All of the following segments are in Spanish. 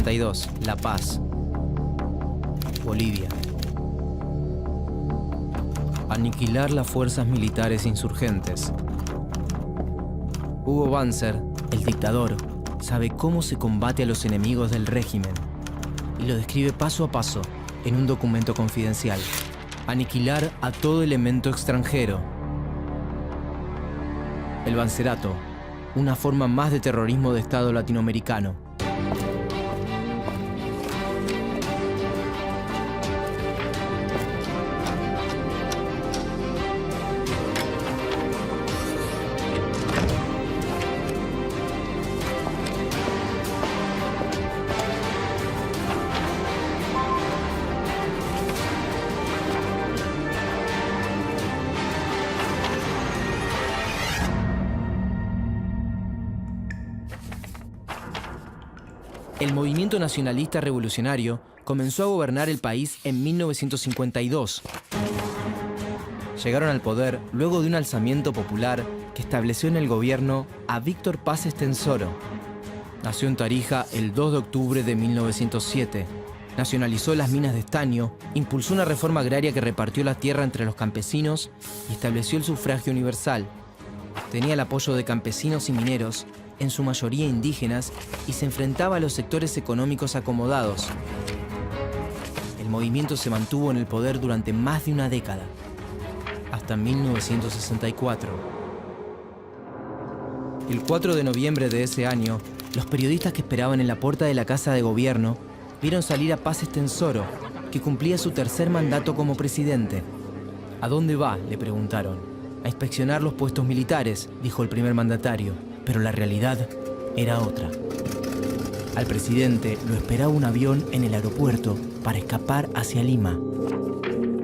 1962, La Paz, Bolivia. Aniquilar las fuerzas militares insurgentes. Hugo Banzer, el dictador, sabe cómo se combate a los enemigos del régimen y lo describe paso a paso en un documento confidencial. Aniquilar a todo elemento extranjero. El Bancerato, una forma más de terrorismo de Estado latinoamericano. El movimiento nacionalista revolucionario comenzó a gobernar el país en 1952. Llegaron al poder luego de un alzamiento popular que estableció en el gobierno a Víctor Paz Estenssoro. Nació en Tarija el 2 de octubre de 1907. Nacionalizó las minas de estaño, impulsó una reforma agraria que repartió la tierra entre los campesinos y estableció el sufragio universal. Tenía el apoyo de campesinos y mineros, en su mayoría indígenas, y se enfrentaba a los sectores económicos acomodados. El movimiento se mantuvo en el poder durante más de una década, hasta 1964. El 4 de noviembre de ese año, los periodistas que esperaban en la puerta de la Casa de Gobierno vieron salir a Paz Estenssoro, que cumplía su tercer mandato como presidente. ¿A dónde va?, le preguntaron. A inspeccionar los puestos militares, dijo el primer mandatario. Pero la realidad era otra. Al presidente lo esperaba un avión en el aeropuerto para escapar hacia Lima.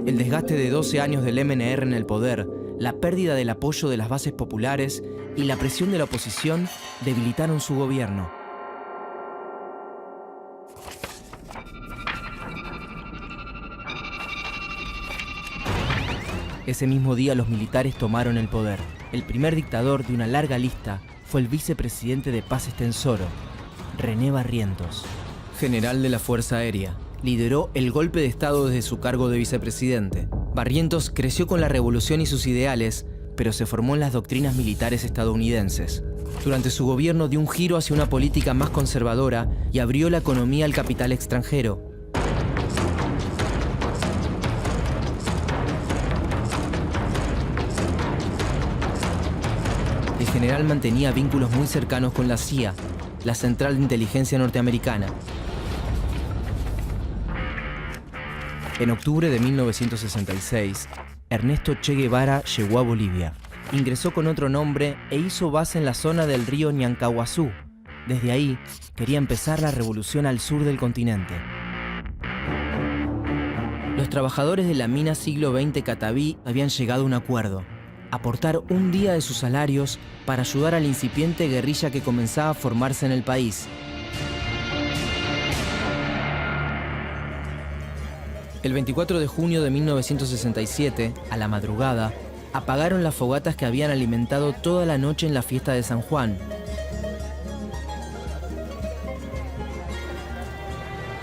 El desgaste de 12 años del MNR en el poder, la pérdida del apoyo de las bases populares y la presión de la oposición debilitaron su gobierno. Ese mismo día los militares tomaron el poder. El primer dictador de una larga lista fue el vicepresidente de Paz Estenssoro, René Barrientos. General de la Fuerza Aérea, lideró el golpe de Estado desde su cargo de vicepresidente. Barrientos creció con la revolución y sus ideales, pero se formó en las doctrinas militares estadounidenses. Durante su gobierno dio un giro hacia una política más conservadora y abrió la economía al capital extranjero. El general mantenía vínculos muy cercanos con la CIA, la Central de Inteligencia Norteamericana. En octubre de 1966, Ernesto Che Guevara llegó a Bolivia. Ingresó con otro nombre e hizo base en la zona del río Ñancahuazú. Desde ahí, quería empezar la revolución al sur del continente. Los trabajadores de la mina Siglo XX Cataví habían llegado a un acuerdo: aportar un día de sus salarios para ayudar a la incipiente guerrilla que comenzaba a formarse en el país. El 24 de junio de 1967, a la madrugada, apagaron las fogatas que habían alimentado toda la noche en la fiesta de San Juan.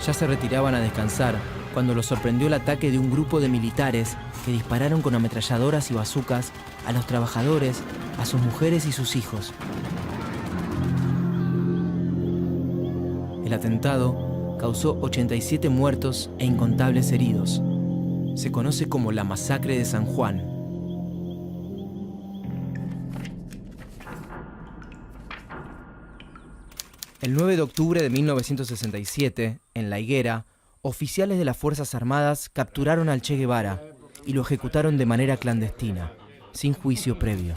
Ya se retiraban a descansar cuando los sorprendió el ataque de un grupo de militares que dispararon con ametralladoras y bazucas a los trabajadores, a sus mujeres y sus hijos. El atentado causó 87 muertos e incontables heridos. Se conoce como la Masacre de San Juan. El 9 de octubre de 1967, en La Higuera, oficiales de las Fuerzas Armadas capturaron al Che Guevara y lo ejecutaron de manera clandestina, sin juicio previo.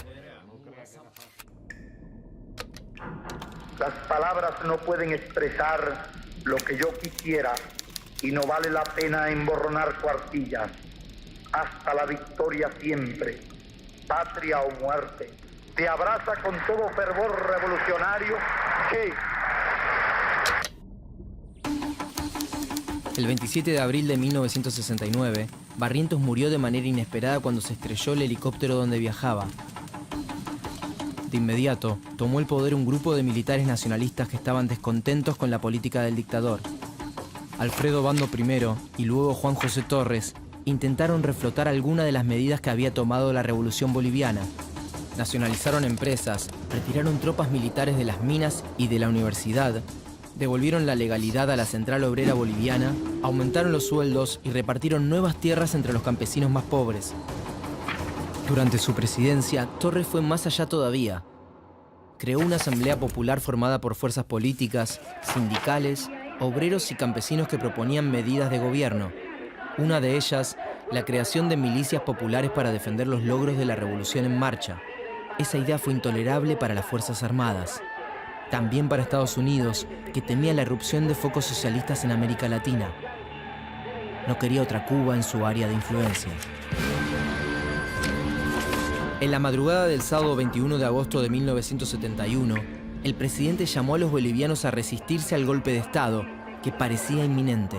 Las palabras no pueden expresar lo que yo quisiera y no vale la pena emborronar cuartillas. Hasta la victoria siempre, patria o muerte. Te abraza con todo fervor revolucionario que... El 27 de abril de 1969, Barrientos murió de manera inesperada cuando se estrelló el helicóptero donde viajaba. De inmediato, tomó el poder un grupo de militares nacionalistas que estaban descontentos con la política del dictador. Alfredo Bando I y luego Juan José Torres intentaron reflotar algunas de las medidas que había tomado la Revolución Boliviana. Nacionalizaron empresas, retiraron tropas militares de las minas y de la universidad, devolvieron la legalidad a la Central Obrera Boliviana, aumentaron los sueldos y repartieron nuevas tierras entre los campesinos más pobres. Durante su presidencia, Torres fue más allá todavía. Creó una asamblea popular formada por fuerzas políticas, sindicales, obreros y campesinos que proponían medidas de gobierno. Una de ellas, la creación de milicias populares para defender los logros de la revolución en marcha. Esa idea fue intolerable para las Fuerzas Armadas. También para Estados Unidos, que temía la irrupción de focos socialistas en América Latina. No quería otra Cuba en su área de influencia. En la madrugada del sábado 21 de agosto de 1971, el presidente llamó a los bolivianos a resistirse al golpe de Estado, que parecía inminente.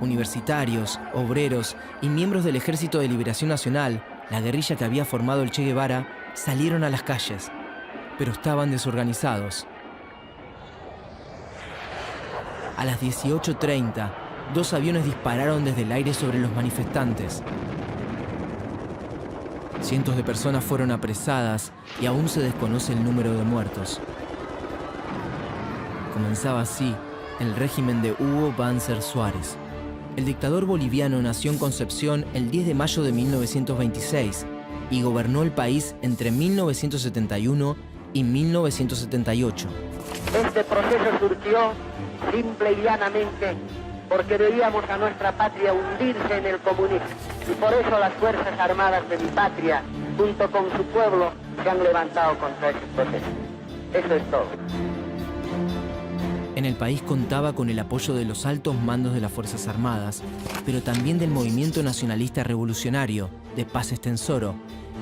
Universitarios, obreros y miembros del Ejército de Liberación Nacional, la guerrilla que había formado el Che Guevara, salieron a las calles, pero estaban desorganizados. A las 18:30, 2 aviones dispararon desde el aire sobre los manifestantes. Cientos de personas fueron apresadas y aún se desconoce el número de muertos. Comenzaba así el régimen de Hugo Banzer Suárez. El dictador boliviano nació en Concepción el 10 de mayo de 1926 y gobernó el país entre 1971 y 1978. Este proceso surgió simple y llanamente porque veíamos a nuestra patria hundirse en el comunismo. Y por eso las Fuerzas Armadas de mi patria, junto con su pueblo, se han levantado contra ese proceso. Eso es todo. En el país contaba con el apoyo de los altos mandos de las Fuerzas Armadas, pero también del movimiento nacionalista revolucionario, de Paz Estenssoro,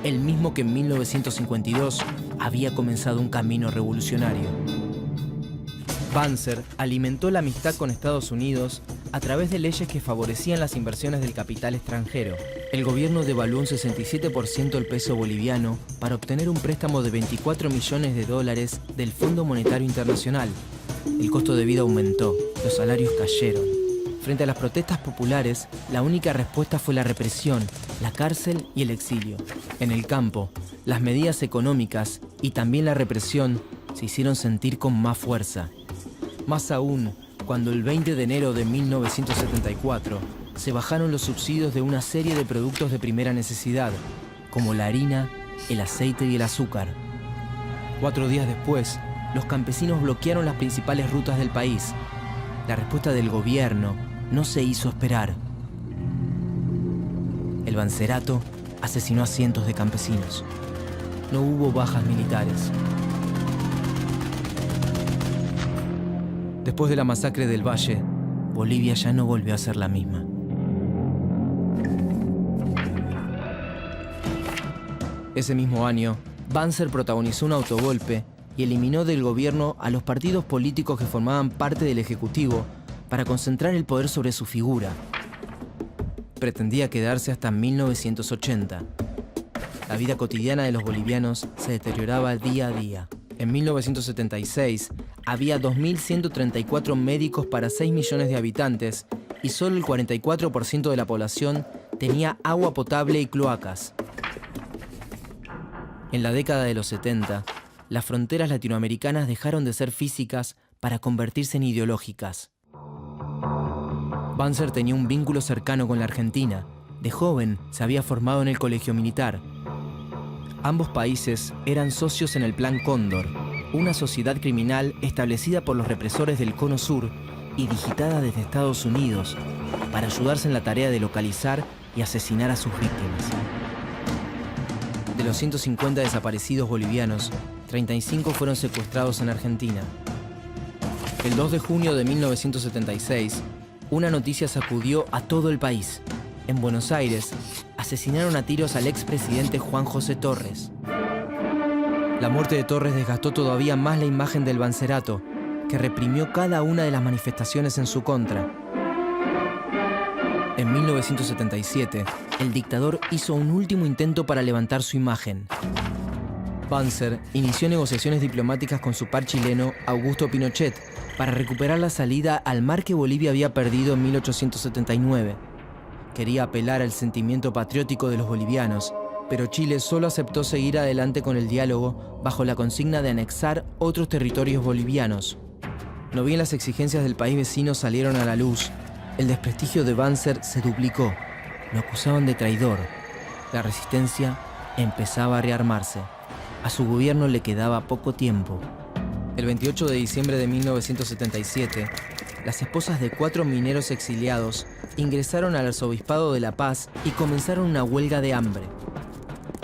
el mismo que en 1952 había comenzado un camino revolucionario. Banzer alimentó la amistad con Estados Unidos a través de leyes que favorecían las inversiones del capital extranjero. El gobierno devaluó un 67% el peso boliviano para obtener un préstamo de $24 millones del Fondo Monetario Internacional. El costo de vida aumentó, los salarios cayeron. Frente a las protestas populares, la única respuesta fue la represión, la cárcel y el exilio. En el campo, las medidas económicas y también la represión se hicieron sentir con más fuerza. Más aún, cuando el 20 de enero de 1974 se bajaron los subsidios de una serie de productos de primera necesidad, como la harina, el aceite y el azúcar. 4 días después, los campesinos bloquearon las principales rutas del país. La respuesta del gobierno no se hizo esperar. El Banzerato asesinó a cientos de campesinos. No hubo bajas militares. Después de la masacre del Valle, Bolivia ya no volvió a ser la misma. Ese mismo año, Banzer protagonizó un autogolpe y eliminó del gobierno a los partidos políticos que formaban parte del Ejecutivo para concentrar el poder sobre su figura. Pretendía quedarse hasta 1980. La vida cotidiana de los bolivianos se deterioraba día a día. En 1976, había 2.134 médicos para 6 millones de habitantes y solo el 44% de la población tenía agua potable y cloacas. En la década de los 70, las fronteras latinoamericanas dejaron de ser físicas para convertirse en ideológicas. Banzer tenía un vínculo cercano con la Argentina. De joven se había formado en el colegio militar. Ambos países eran socios en el Plan Cóndor, una sociedad criminal establecida por los represores del Cono Sur y digitada desde Estados Unidos para ayudarse en la tarea de localizar y asesinar a sus víctimas. De los 150 desaparecidos bolivianos, 35 fueron secuestrados en Argentina. El 2 de junio de 1976, una noticia sacudió a todo el país. En Buenos Aires, asesinaron a tiros al expresidente Juan José Torres. La muerte de Torres desgastó todavía más la imagen del Banzerato, que reprimió cada una de las manifestaciones en su contra. En 1977, el dictador hizo un último intento para levantar su imagen. Banzer inició negociaciones diplomáticas con su par chileno Augusto Pinochet para recuperar la salida al mar que Bolivia había perdido en 1879. Quería apelar al sentimiento patriótico de los bolivianos, pero Chile solo aceptó seguir adelante con el diálogo bajo la consigna de anexar otros territorios bolivianos. No bien las exigencias del país vecino salieron a la luz, el desprestigio de Banzer se duplicó. Lo acusaban de traidor. La resistencia empezaba a rearmarse. A su gobierno le quedaba poco tiempo. El 28 de diciembre de 1977, las esposas de 4 mineros exiliados ingresaron al Arzobispado de La Paz y comenzaron una huelga de hambre.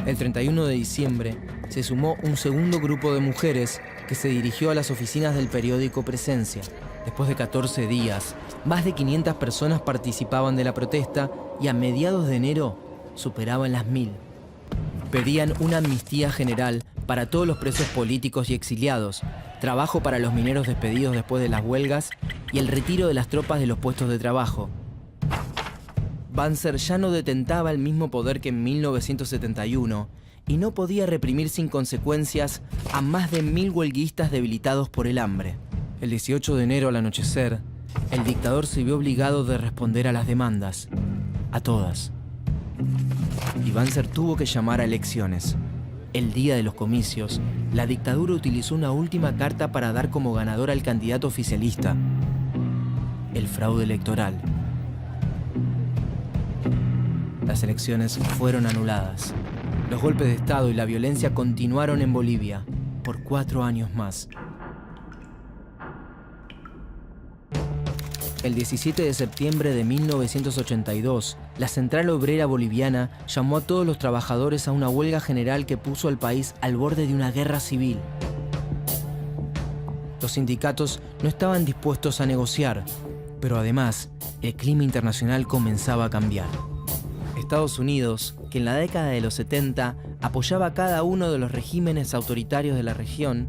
El 31 de diciembre se sumó un segundo grupo de mujeres que se dirigió a las oficinas del periódico Presencia. Después de 14 días, más de 500 personas participaban de la protesta y a mediados de enero superaban las 1000. Pedían una amnistía general para todos los presos políticos y exiliados, trabajo para los mineros despedidos después de las huelgas y el retiro de las tropas de los puestos de trabajo. Banzer ya no detentaba el mismo poder que en 1971 y no podía reprimir sin consecuencias a más de 1000 huelguistas debilitados por el hambre. El 18 de enero al anochecer, el dictador se vio obligado de responder a las demandas, a todas. Y Banzer tuvo que llamar a elecciones. El día de los comicios, la dictadura utilizó una última carta para dar como ganador al candidato oficialista: el fraude electoral. Las elecciones fueron anuladas. Los golpes de Estado y la violencia continuaron en Bolivia por 4 años más. El 17 de septiembre de 1982, la Central Obrera Boliviana llamó a todos los trabajadores a una huelga general que puso al país al borde de una guerra civil. Los sindicatos no estaban dispuestos a negociar, pero además, el clima internacional comenzaba a cambiar. Estados Unidos, que en la década de los 70 apoyaba a cada uno de los regímenes autoritarios de la región,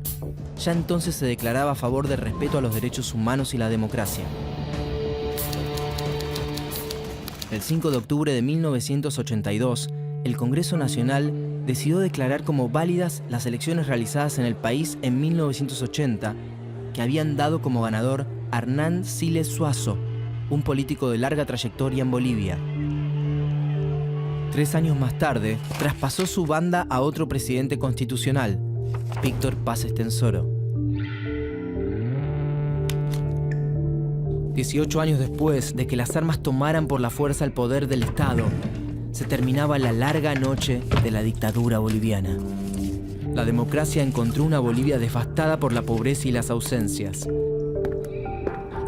ya entonces se declaraba a favor del respeto a los derechos humanos y la democracia. El 5 de octubre de 1982, el Congreso Nacional decidió declarar como válidas las elecciones realizadas en el país en 1980, que habían dado como ganador a Hernán Siles Suazo, un político de larga trayectoria en Bolivia. 3 años más tarde, traspasó su banda a otro presidente constitucional, Víctor Paz Estenssoro. 18 años después de que las armas tomaran por la fuerza el poder del Estado, se terminaba la larga noche de la dictadura boliviana. La democracia encontró una Bolivia devastada por la pobreza y las ausencias.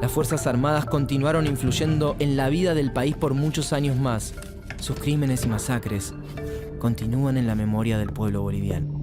Las Fuerzas Armadas continuaron influyendo en la vida del país por muchos años más. Sus crímenes y masacres continúan en la memoria del pueblo boliviano.